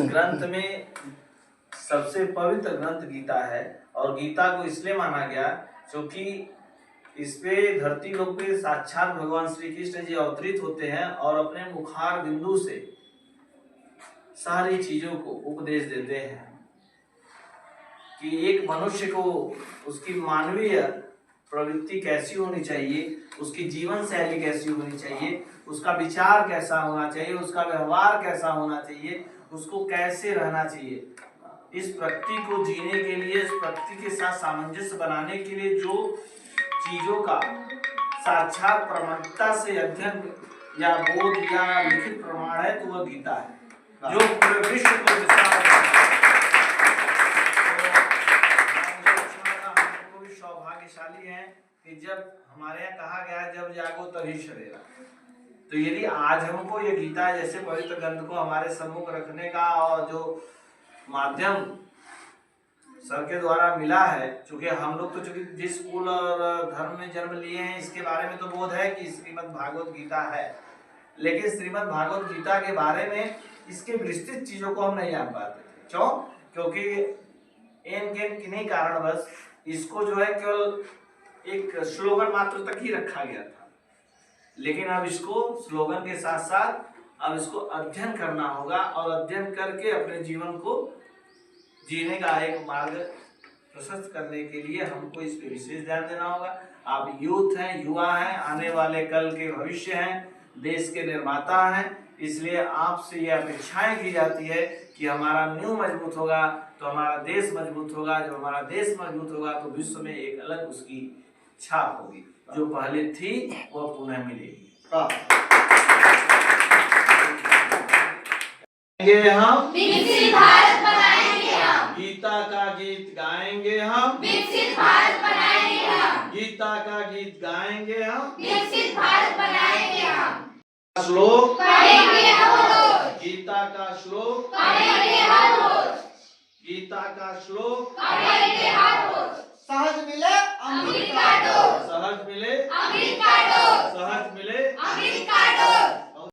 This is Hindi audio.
ग्रंथ में सबसे पवित्र ग्रंथ गीता है और गीता को इसलिए माना गया क्योंकि इस पे धरती लोक पे साक्षात भगवान श्री कृष्ण जी अवतरित होते हैं और अपने मुखार बिंदु से सारी चीजों को उपदेश देते हैं कि एक मनुष्य को उसकी मानवीय प्रवृत्ति कैसी होनी चाहिए, उसकी जीवन शैली कैसी होनी चाहिए, उसका विचार कैसा होना चाहिए, उसका व्यवहार कैसा होना चाहिए, उसको कैसे रहना चाहिए। इस प्रकृति को जीने के लिए, इस प्रकृति के साथ सामंजस्य बनाने के लिए जो चीजों का साक्षात प्रमाणिकता से अध्ययन या बोध या लिखित प्रमाण है तो वह गीता है जो पूरे विश्व को सौभाग्यशाली है कि जब हमारे यहाँ कहा गया है जब जागो तभी सवेरा। तो यदि आज हमको ये गीता जैसे पवित्र ग्रंथ को हमारे सम्मुख रखने का और जो माध्यम सर के द्वारा मिला है, क्योंकि हम लोग तो चूंकि जिस कुल और धर्म में जन्म लिए हैं इसके बारे में तो बोध है कि श्रीमद् भागवत गीता है, लेकिन श्रीमद् भागवत गीता के बारे में इसके विस्तृत चीजों को हम नहीं जान पाते। क्यों? क्योंकि किन्हीं कारणवश इसको जो है केवल एक स्लोगन मात्र तक ही रखा गया था, लेकिन अब इसको स्लोगन के साथ साथ अब इसको अध्ययन करना होगा और अध्ययन करके अपने जीवन को जीने का एक मार्ग प्रशस्त करने के लिए हमको इस पे विशेष ध्यान देना होगा। आप यूथ हैं, युवा हैं, आने वाले कल के भविष्य हैं, देश के निर्माता हैं, इसलिए आपसे यह अपेक्षाएं की जाती है कि हमारा नींव मजबूत होगा तो हमारा देश मजबूत होगा, जब हमारा देश मजबूत होगा तो विश्व में एक अलग उसकी छाप होगी, जो पहले थी वह पुनः मिलेगी। हम विकसित भारत बनाएंगे, हम गीता का गीत गाएंगे, हम विकसित भारत बनाएंगे, हम गीता का गीत गाएंगे, हम विकसित भारत बनाएंगे, हम श्लोक पढ़ेंगे हर रोज, गीता का श्लोक पढ़ेंगे हर रोज, गीता का श्लोक पढ़ेंगे हर